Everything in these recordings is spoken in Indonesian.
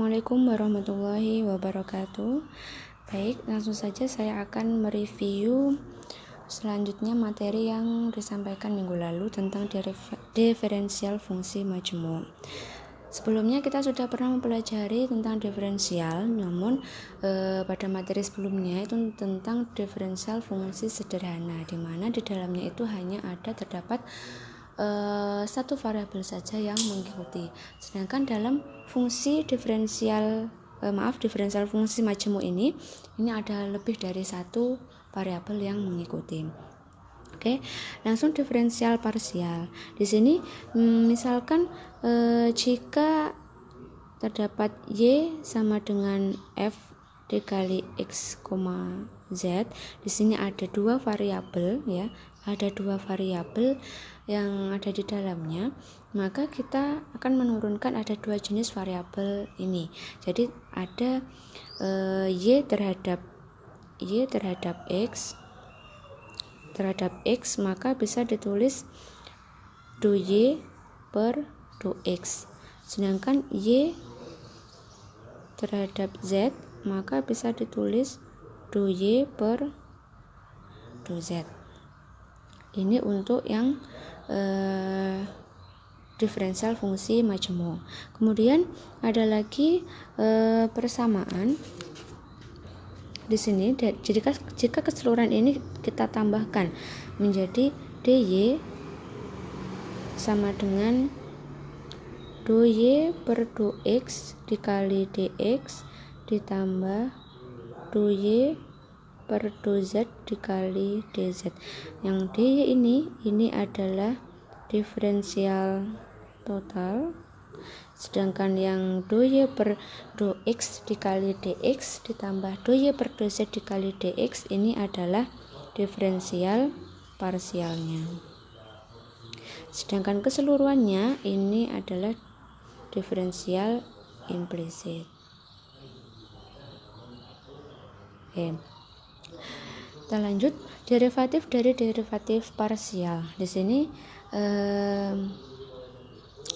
Assalamualaikum warahmatullahi wabarakatuh. Baik, langsung saja saya akan mereview selanjutnya materi yang disampaikan minggu lalu tentang diferensial fungsi majemuk. Sebelumnya kita sudah pernah mempelajari tentang diferensial, namun pada materi sebelumnya itu tentang diferensial fungsi sederhana, di mana di dalamnya itu hanya terdapat satu variabel saja yang mengikuti. Sedangkan dalam fungsi diferensial fungsi majemuk ini ada lebih dari satu variabel yang mengikuti. Oke, langsung diferensial parsial. Di sini misalkan jika terdapat y sama dengan f dikali x, z, di sini ada dua variabel ya, ada dua variabel yang ada di dalamnya, maka kita akan menurunkan ada dua jenis variabel ini. Jadi ada y terhadap x, maka bisa ditulis do y per do x. Sedangkan y terhadap z, maka bisa ditulis do y per do z. Ini untuk yang diferensial fungsi majemuk. Kemudian ada lagi persamaan di sini. Jika keseluruhan ini kita tambahkan menjadi dy sama dengan do y per do x dikali dx ditambah do y per do z dikali dz. Yang dy ini adalah diferensial total, sedangkan yang do y per do x dikali dx ditambah do y per do z dikali dx ini adalah diferensial parsialnya. Sedangkan keseluruhannya ini adalah diferensial implisit. Oke. Kita lanjut, derivatif dari derivatif parsial. Di sini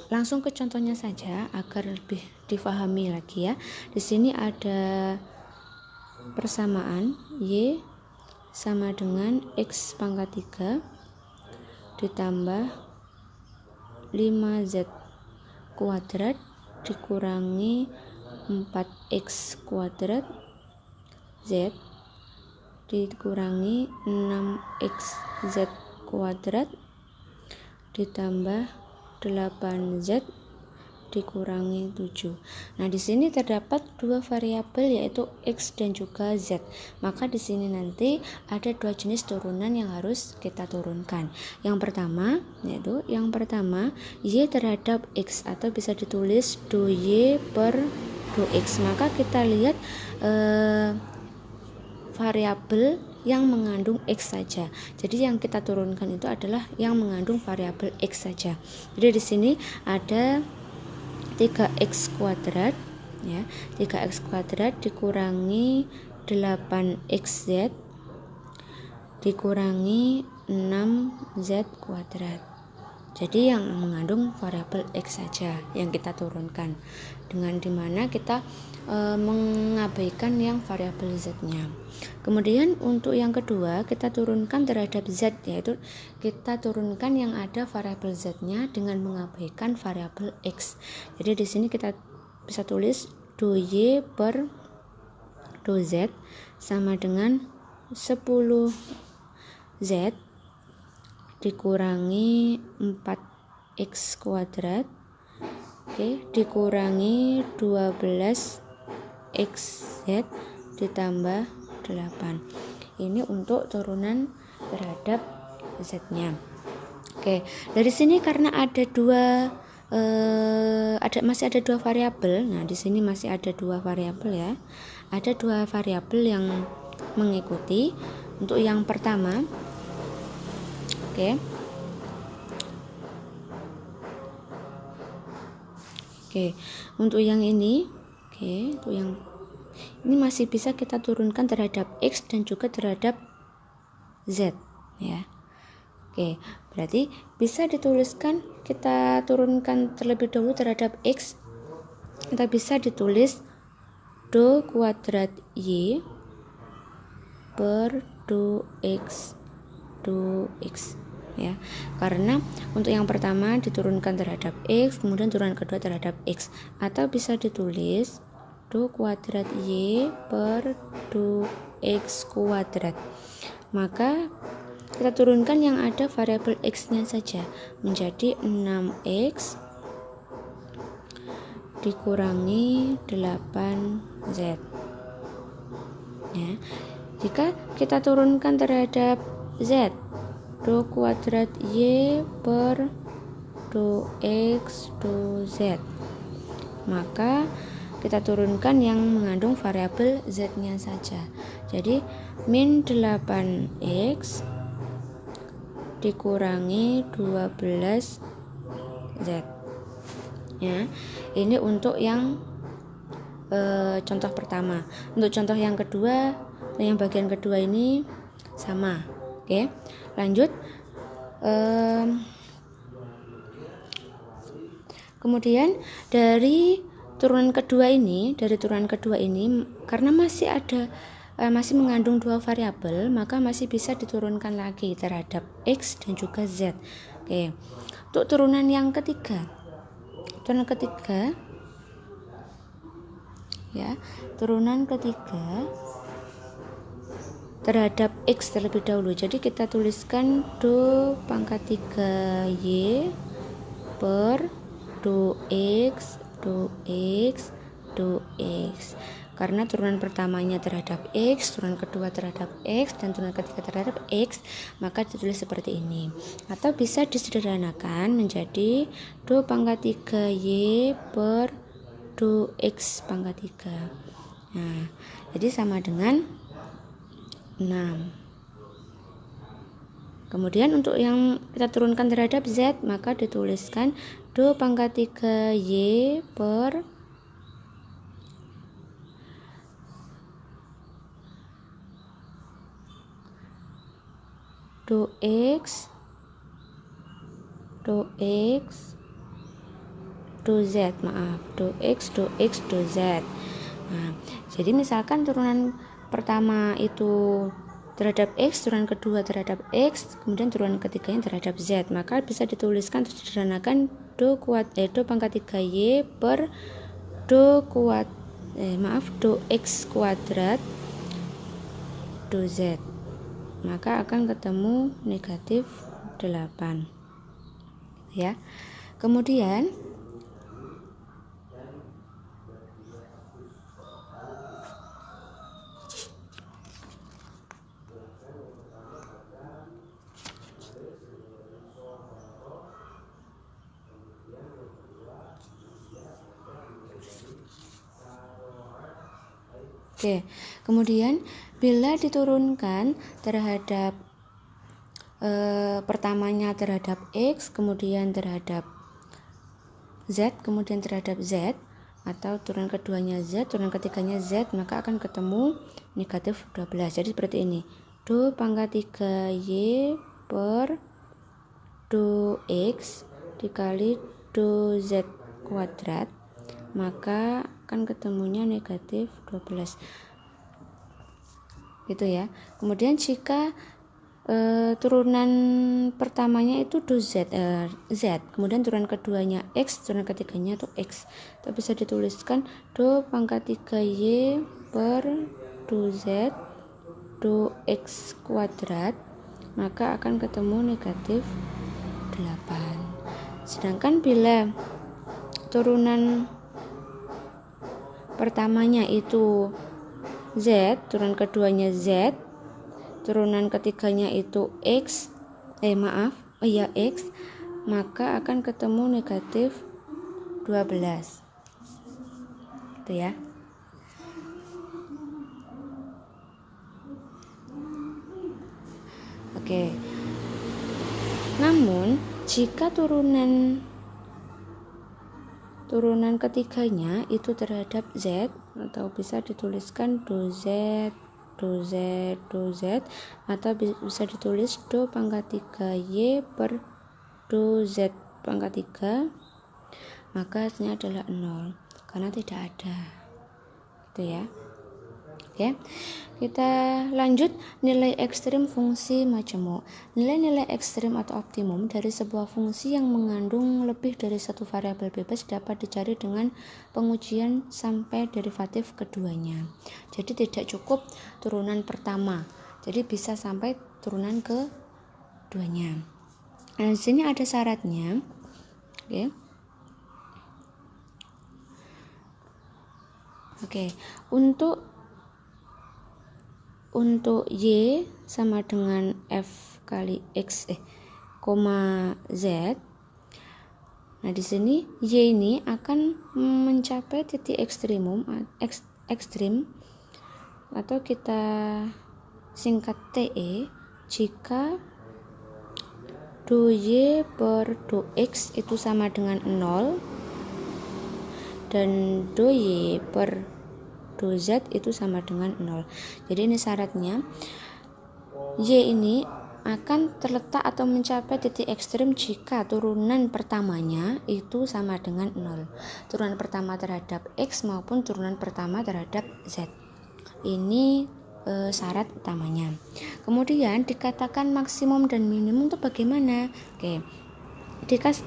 langsung ke contohnya saja agar lebih difahami lagi ya. Di sini ada persamaan y sama dengan x pangkat 3 ditambah 5z kuadrat dikurangi 4x kuadrat z dikurangi 6xz kuadrat ditambah 8z dikurangi 7. Nah, di sini terdapat dua variabel yaitu x dan juga z. Maka di sini nanti ada dua jenis turunan yang harus kita turunkan. Yang pertama y terhadap x, atau bisa ditulis do y per do x. Maka kita lihat variabel yang mengandung x saja. Jadi yang kita turunkan itu adalah yang mengandung variabel x saja. Jadi di sini ada 3x kuadrat ya, 3x kuadrat dikurangi 8xz dikurangi 6z kuadrat. Jadi yang mengandung variabel x saja yang kita turunkan, dengan dimana kita mengabaikan yang variabel z-nya. Kemudian untuk yang kedua kita turunkan terhadap z, yaitu kita turunkan yang ada variabel z-nya dengan mengabaikan variabel x. Jadi di sini kita bisa tulis do y per do z sama dengan 10z dikurangi 4x kuadrat dikurangi 12xz ditambah 8. Ini untuk turunan terhadap z-nya. Oke, dari sini karena ada masih ada dua variabel. Nah, di sini masih ada dua variabel ya. Ada dua variabel yang mengikuti. Untuk yang pertama, untuk yang ini, untuk yang ini masih bisa kita turunkan terhadap x dan juga terhadap z ya. Berarti bisa dituliskan, kita turunkan terlebih dahulu terhadap x Kita bisa ditulis do kuadrat y per 2x ya, karena untuk yang pertama diturunkan terhadap x, kemudian turunan kedua terhadap x, atau bisa ditulis do kuadrat y per 2x kuadrat. Maka kita turunkan yang ada variabel x nya saja menjadi 6x dikurangi 8z ya. Jika kita turunkan terhadap z, do kuadrat y per 2x 2z, maka kita turunkan yang mengandung variabel z nya saja. Jadi min 8x dikurangi 12z ya. Ini untuk yang contoh pertama. Untuk contoh yang kedua, yang bagian kedua ini sama. Oke, lanjut. Kemudian dari turunan kedua ini, karena masih mengandung dua variabel, maka masih bisa diturunkan lagi terhadap x dan juga z. Oke, untuk turunan ketiga ya, turunan ketiga terhadap x terlebih dahulu. Jadi kita tuliskan do pangkat 3y per 2x karena turunan pertamanya terhadap x, turunan kedua terhadap x, dan turunan ketiga terhadap x, maka ditulis seperti ini. Atau bisa disederhanakan menjadi do pangkat 3y per 2x pangkat 3. Nah, jadi sama dengan 6. Kemudian untuk yang kita turunkan terhadap z, maka dituliskan do pangkat 3y per 2x 2z. Nah, jadi misalkan turunan pertama itu terhadap x, turunan kedua terhadap x, kemudian turunan ketiganya terhadap z, maka bisa dituliskan sederhanakan do pangkat 3y per 2x kuadrat 2z, maka akan ketemu negatif 8 ya. Kemudian kemudian bila diturunkan terhadap pertamanya terhadap x, kemudian terhadap z, kemudian terhadap z, atau turunan keduanya z, turunan ketiganya z, maka akan ketemu negatif 12. Jadi seperti ini, do pangkat 3y per 2x dikali 2z kuadrat, maka akan ketemunya negatif 12 gitu ya. Kemudian jika turunan pertamanya itu do z, kemudian turunan keduanya x, turunan ketiganya itu x, itu bisa dituliskan do pangkat 3y per 2z 2x kuadrat, maka akan ketemu negatif 8. Sedangkan bila turunan pertamanya itu z, turunan keduanya z, turunan ketiganya itu x, x, maka akan ketemu negatif 12 gitu ya. Oke. Namun jika turunan ketiganya itu terhadap z, atau bisa dituliskan do z, atau bisa ditulis do pangkat 3y per do z pangkat 3, maka hasilnya adalah 0. karena tidak ada. Gitu ya. Oke. Kita lanjut nilai ekstrim fungsi majemuk. Nilai-nilai ekstrim atau optimum dari sebuah fungsi yang mengandung lebih dari satu variabel bebas dapat dicari dengan pengujian sampai derivatif keduanya. Jadi tidak cukup turunan pertama. Jadi bisa sampai turunan keduanya. Nah, di sini ada syaratnya. Oke. Oke, untuk Y sama dengan F kali X Z. Nah, di sini Y ini akan mencapai titik ekstrim atau kita singkat TE jika do Y per do X itu sama dengan 0 dan do Y per do Z itu sama dengan 0. Jadi ini syaratnya Y ini akan terletak atau mencapai titik ekstrim jika turunan pertamanya itu sama dengan 0. Turunan pertama terhadap X maupun turunan pertama terhadap Z. Ini syarat utamanya. Kemudian dikatakan maksimum dan minimum itu bagaimana? Oke.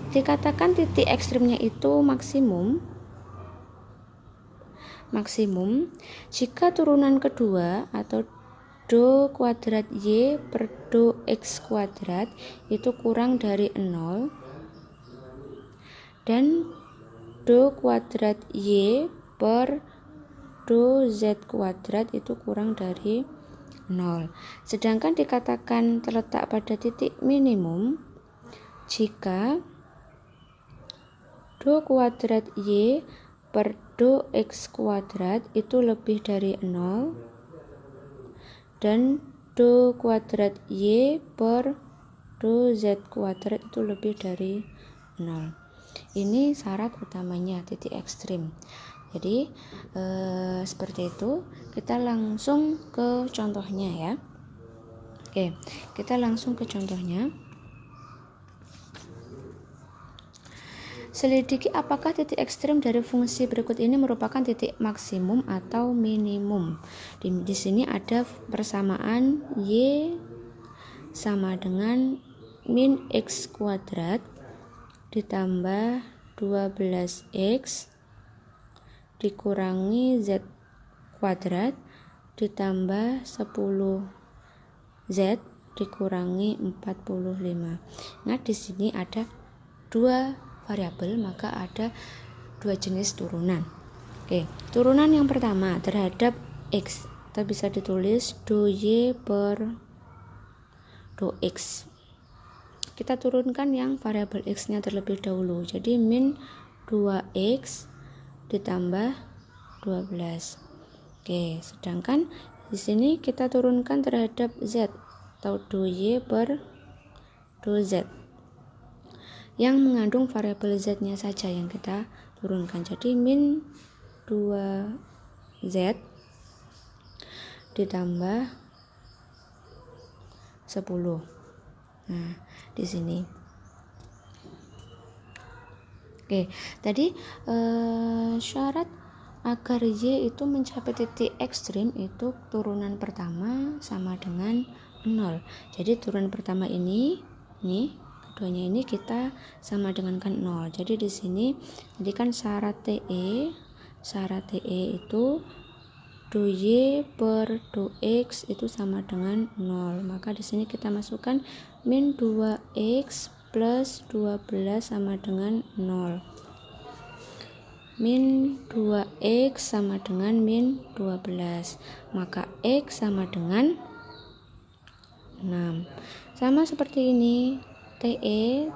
Dikatakan titik ekstrimnya itu maksimum jika turunan kedua atau do kuadrat Y per do X kuadrat itu kurang dari 0 dan do kuadrat Y per do Z kuadrat itu kurang dari 0. Sedangkan dikatakan terletak pada titik minimum jika do kuadrat Y per do X kuadrat itu lebih dari 0 dan do kuadrat Y per do Z kuadrat itu lebih dari 0. Ini syarat utamanya titik ekstrim. Jadi seperti itu. Kita langsung ke contohnya ya. Oke, kita langsung ke contohnya. Selidiki apakah titik ekstrim dari fungsi berikut ini merupakan titik maksimum atau minimum. Di sini ada persamaan Y sama dengan min X kuadrat ditambah 12X dikurangi Z kuadrat ditambah 10Z dikurangi 45. Nah, di sini ada dua variabel, maka ada dua jenis turunan. Oke, turunan yang pertama terhadap X, kita bisa ditulis do Y per do X. Kita turunkan yang variabel X nya terlebih dahulu, jadi min 2X ditambah 12. Oke, sedangkan di sini kita turunkan terhadap Z atau do Y per do Z yang mengandung variabel Z nya saja yang kita turunkan, jadi min 2Z ditambah 10. Nah, di sini. Oke, tadi syarat agar Y itu mencapai titik ekstrim itu turunan pertama sama dengan 0. Jadi turunan pertama ini keduanya ini kita sama dengan 0. Jadi di sini jadi kan syarat TE itu do Y per do X itu sama dengan 0. Maka di sini kita masukkan min 2X plus 12 sama dengan 0. Min 2X sama dengan min 12. Maka X sama dengan 6. Sama seperti ini. TE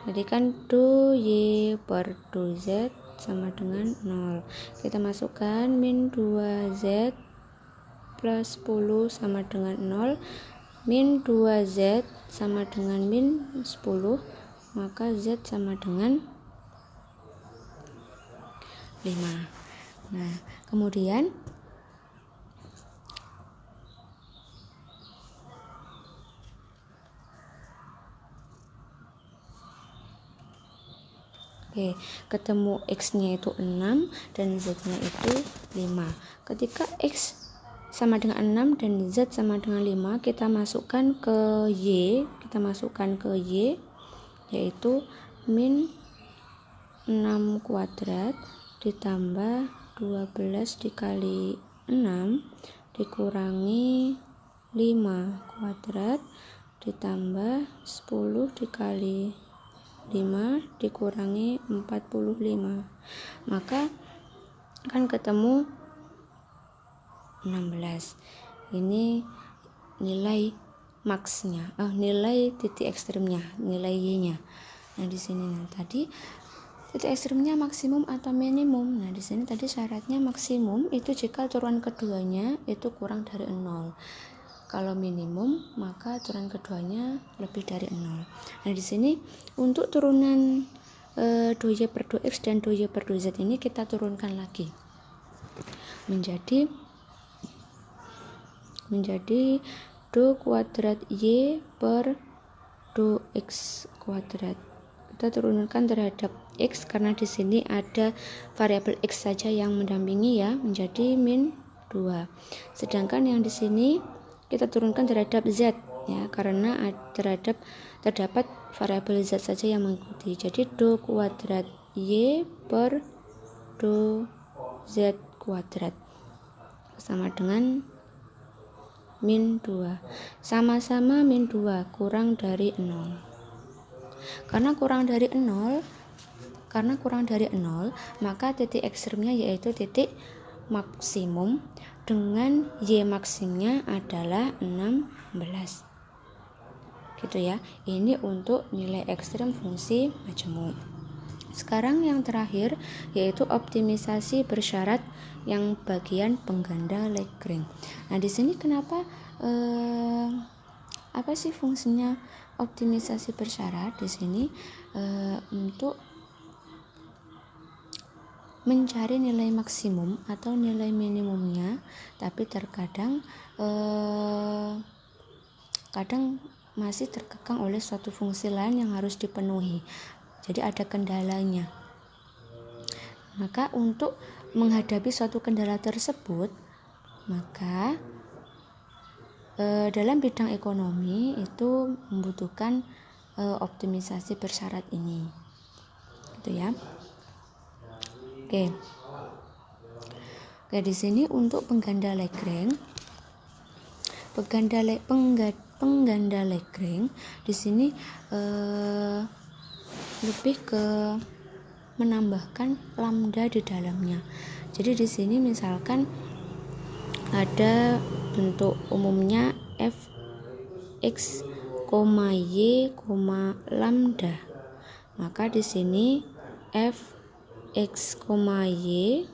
jadi kan do Y per do Z sama dengan 0. Kita masukkan min 2Z plus 10 sama dengan 0. Min 2Z sama dengan min 10, maka Z sama dengan 5. Nah, kemudian Oke, ketemu X-nya itu 6 dan Z-nya itu 5. Ketika X sama dengan 6 dan Z sama dengan 5, kita masukkan ke Y, yaitu min 6 kuadrat ditambah 12 dikali 6 dikurangi 5 kuadrat ditambah 10 dikali 5 dikurangi 45. Maka kan ketemu 16. Ini nilai maksnya, nilai titik ekstrimnya, nilai Y-nya. Nah, di sini tadi titik ekstrimnya maksimum atau minimum. Nah, di sini tadi syaratnya maksimum itu jika turunan keduanya itu kurang dari 0. Kalau minimum maka turunan keduanya lebih dari 0. Nah, di sini untuk turunan 2y per 2x dan 2y per 2z ini kita turunkan lagi menjadi 2 kuadrat y per 2x kuadrat. Kita turunkan terhadap x karena di sini ada variabel x saja yang mendampingi ya, menjadi min 2. Sedangkan yang di sini kita turunkan terhadap z ya, karena terdapat variabel z saja yang mengikuti. Jadi 2 kuadrat y per 2 z kuadrat sama dengan min 2. Sama-sama min 2 kurang dari 0. Karena kurang dari 0, maka titik ekstrimnya yaitu titik maksimum dengan y maksimnya adalah 16. Gitu ya. Ini untuk nilai ekstrim fungsi majemuk. Sekarang yang terakhir yaitu optimisasi bersyarat yang bagian pengganda Lagrange. Nah, di sini kenapa apa sih fungsinya optimisasi bersyarat? Di sini untuk mencari nilai maksimum atau nilai minimumnya, tapi terkadang masih terkekang oleh suatu fungsi lain yang harus dipenuhi. Jadi ada kendalanya. Maka untuk menghadapi suatu kendala tersebut, maka dalam bidang ekonomi itu membutuhkan optimisasi bersyarat ini. Gitu ya. Oke, di sini untuk pengganda Lagrange, di sini lebih ke menambahkan lambda di dalamnya. Jadi di sini misalkan ada bentuk umumnya f(x, y, lambda. Maka di sini f(x, y)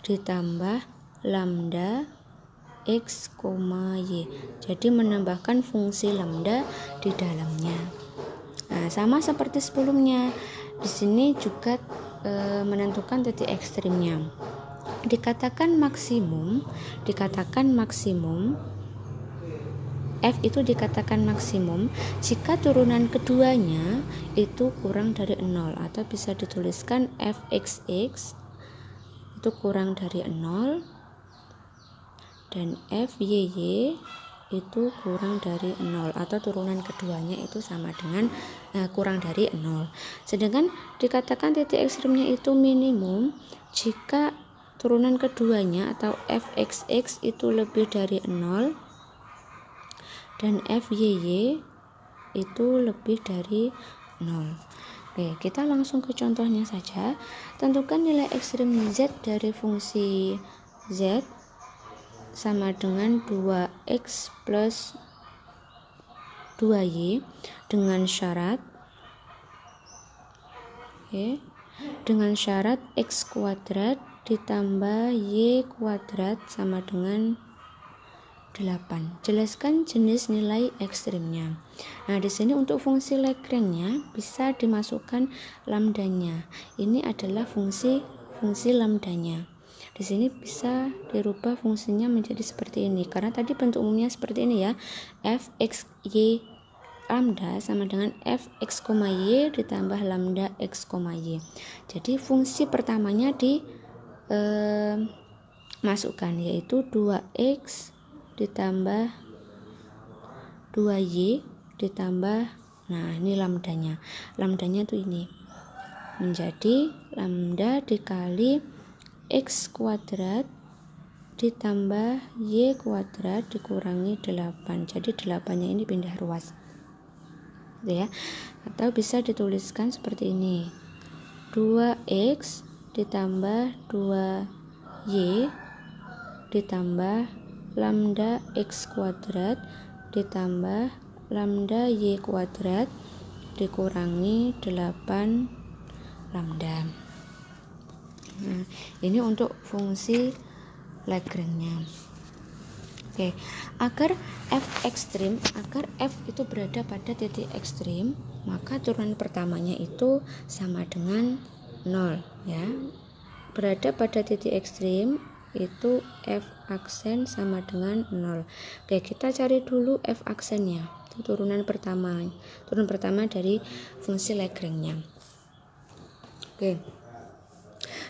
ditambah lambda x, y. Jadi menambahkan fungsi lambda di dalamnya. Nah, sama seperti sebelumnya. Di sini juga menentukan titik ekstrimnya. Dikatakan maksimum, f itu dikatakan maksimum jika turunan keduanya itu kurang dari 0, atau bisa dituliskan f(x) itu kurang dari 0 dan f(y) itu kurang dari 0, atau turunan keduanya itu sama dengan kurang dari 0. Sedangkan dikatakan titik ekstrimnya itu minimum jika turunan keduanya atau f(x) itu lebih dari 0 dan f(y) itu lebih dari 0. Oke, kita langsung ke contohnya saja. Tentukan nilai ekstrim z dari fungsi z sama dengan 2x plus 2y dengan syarat x kuadrat ditambah y kuadrat sama dengan 8. Jelaskan jenis nilai ekstrimnya. Nah, di sini untuk fungsi Lagrange-nya bisa dimasukkan lambdanya. Ini adalah fungsi lambdanya. Di sini bisa dirubah fungsinya menjadi seperti ini. Karena tadi bentuk umumnya seperti ini ya. f(x, y) lambda sama dengan fx, y ditambah lambda x, y. Jadi fungsi pertamanya masukkan, yaitu 2x ditambah 2y ditambah, nah ini lambdanya tuh ini menjadi lambda dikali x kuadrat ditambah y kuadrat dikurangi 8. Jadi 8-nya ini pindah ruas ya, atau bisa dituliskan seperti ini, 2x ditambah 2y ditambah lambda x kuadrat ditambah lambda y kuadrat dikurangi 8 lambda. Nah, ini untuk fungsi Lagrange-nya. Oke, agar f itu berada pada titik ekstrim, maka turunan pertamanya itu sama dengan 0 ya. Berada pada titik ekstrim itu f aksen sama dengan 0. Oke, kita cari dulu f aksennya. Itu turunan pertama dari fungsi Lagrange-nya. Oke.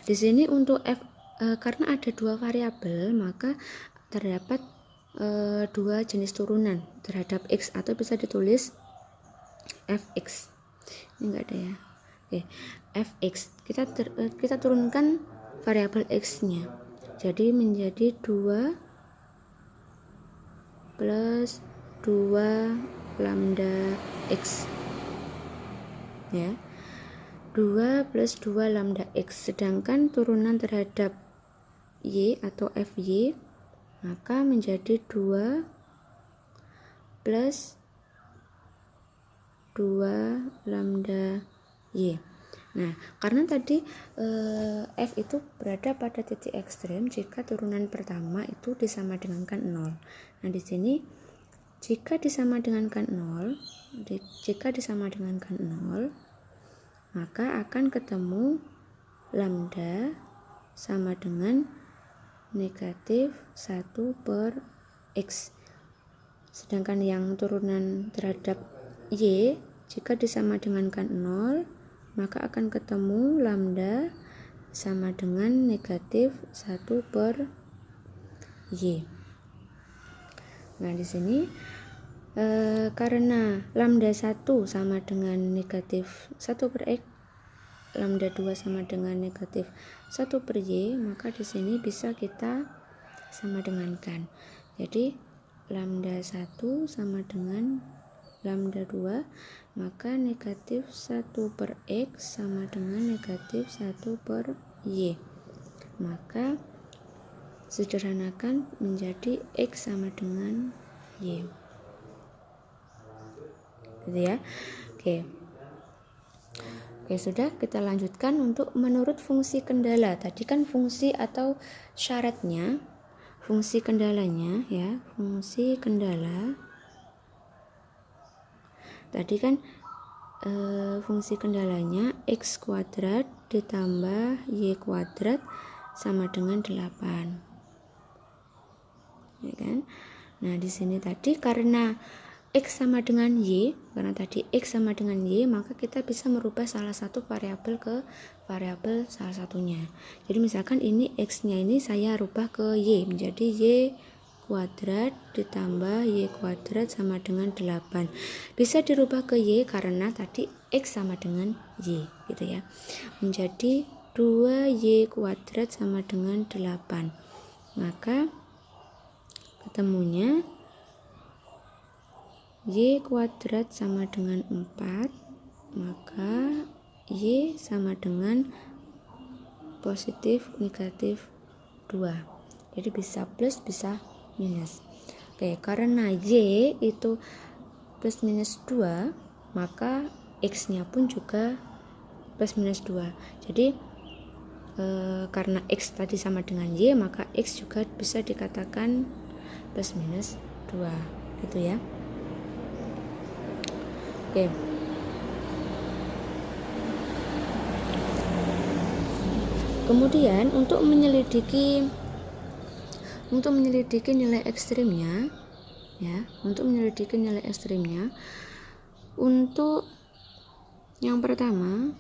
Di sini untuk f karena ada dua variabel, maka terdapat dua jenis turunan terhadap x, atau bisa ditulis fx. Ini enggak ada ya. Oke, fx kita turunkan variabel x-nya. Jadi menjadi 2 plus 2 lambda x. Ya. 2 plus 2 lambda x, sedangkan turunan terhadap y atau fy maka menjadi 2 plus 2 lambda y. Nah, karena tadi f itu berada pada titik ekstrem jika turunan pertama itu disamadengankan 0. Nah, di sini jika disamadengankan 0, maka akan ketemu lambda sama dengan negatif 1 per x. Sedangkan yang turunan terhadap y jika disamadengankan 0, maka akan ketemu lambda sama dengan negatif 1 per y. Nah, di sini karena lambda 1 sama dengan negatif 1 per x, lambda 2 sama dengan negatif 1 per y, maka di sini bisa kita sama dengankan. Jadi lambda 1 sama dengan lambda 2, maka negatif 1 per x sama dengan negatif 1 per y. Maka sederhanakan menjadi x sama dengan y. Gitu ya. Oke, sudah, kita lanjutkan untuk menurut fungsi kendala. Tadi kan fungsi atau syaratnya, fungsi kendalanya ya, fungsi kendala. Tadi kan fungsi kendalanya x kuadrat ditambah y kuadrat sama dengan 8. Ya kan? Nah, di sini tadi karena x sama dengan y, karena tadi x sama dengan y, maka kita bisa merubah salah satu variabel ke variabel salah satunya. Jadi misalkan ini x-nya ini saya rubah ke y, menjadi y kuadrat ditambah y kuadrat sama dengan 8. Bisa dirubah ke y karena tadi x sama dengan y, gitu ya. Menjadi 2y kuadrat sama dengan 8. Maka ketemunya y kuadrat sama dengan 4, maka y sama dengan positif negatif 2. Jadi bisa plus bisa minus. Oke, karena y itu plus minus 2, maka x nya pun juga plus minus 2. Jadi karena x tadi sama dengan y, maka x juga bisa dikatakan plus minus 2, gitu ya. Oke. Kemudian untuk menyelidiki nilai ekstrimnya ya, Untuk yang pertama,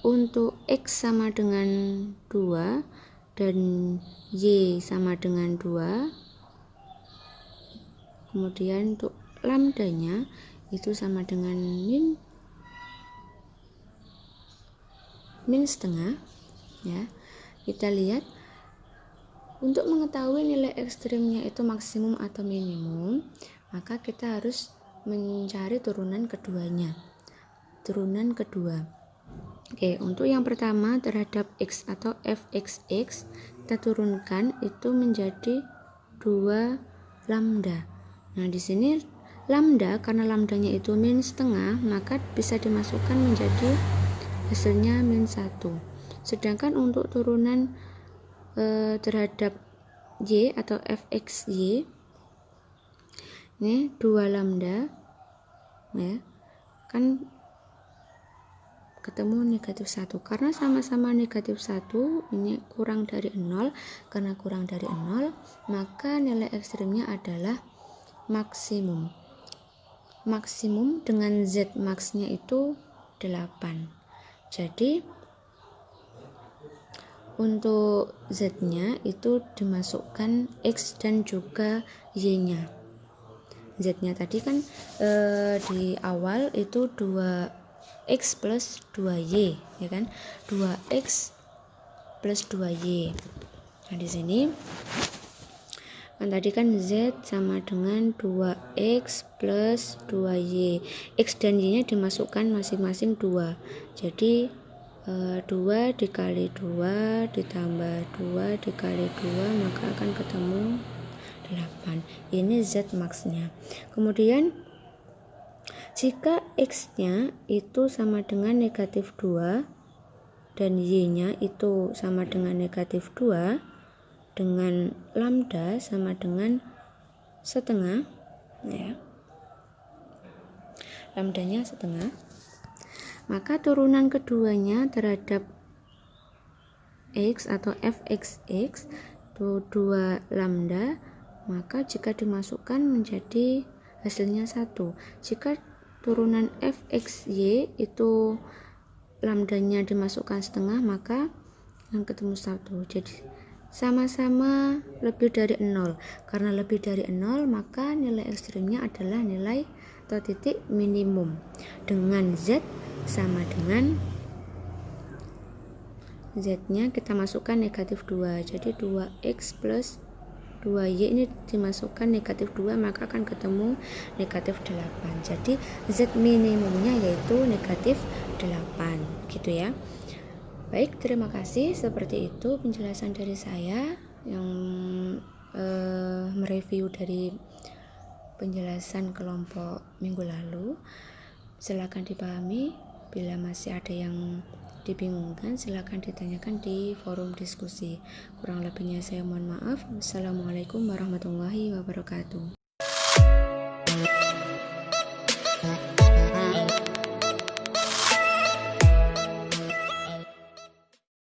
untuk X sama dengan 2 dan Y sama dengan 2, kemudian untuk lambdanya itu sama dengan min setengah, ya. Kita lihat untuk mengetahui nilai ekstrimnya itu maksimum atau minimum, maka kita harus mencari turunan keduanya. Turunan kedua. Oke, untuk yang pertama terhadap X atau fxx kita turunkan itu menjadi 2 lambda. Nah, di sini lambda, karena lambdanya itu min setengah, maka bisa dimasukkan menjadi hasilnya min 1. Sedangkan untuk turunan terhadap Y atau fxy ini 2 lambda, ya, kan ketemu negatif 1. Karena sama-sama negatif 1, ini kurang dari 0. Karena kurang dari 0, maka nilai ekstrimnya adalah maksimum. Maksimum dengan Z max-nya itu 8. Jadi untuk Z-nya itu dimasukkan X dan juga Y-nya. Z-nya tadi kan di awal itu 2X plus 2Y, ya kan? 2X plus 2Y. Nah, di sini kan tadi kan Z sama dengan 2X plus 2Y. X dan Y-nya dimasukkan masing-masing 2. Jadi 2 dikali 2 ditambah 2 dikali 2, maka akan ketemu 8. Ini Z max-nya. Kemudian jika X-nya itu sama dengan negatif 2 dan Y-nya itu sama dengan negatif 2, dengan lambda sama dengan setengah, ya, lambdanya setengah, maka turunan keduanya terhadap X atau fxx itu 2 lambda, maka jika dimasukkan menjadi hasilnya 1. Jika turunan fxy itu lambdanya dimasukkan setengah, maka yang ketemu 1. Jadi sama-sama lebih dari 0. Karena lebih dari 0, maka nilai ekstrimnya adalah nilai atau titik minimum dengan Z sama dengan Z-nya kita masukkan negatif 2. Jadi 2X plus 2Y ini dimasukkan negatif 2, maka akan ketemu negatif 8. Jadi Z minimumnya yaitu negatif 8, gitu ya. Baik, terima kasih. Seperti itu penjelasan dari saya yang mereview dari penjelasan kelompok minggu lalu. Silakan dipahami. Bila masih ada yang dibingungkan, silakan ditanyakan di forum diskusi. Kurang lebihnya saya mohon maaf. Wassalamualaikum warahmatullahi wabarakatuh.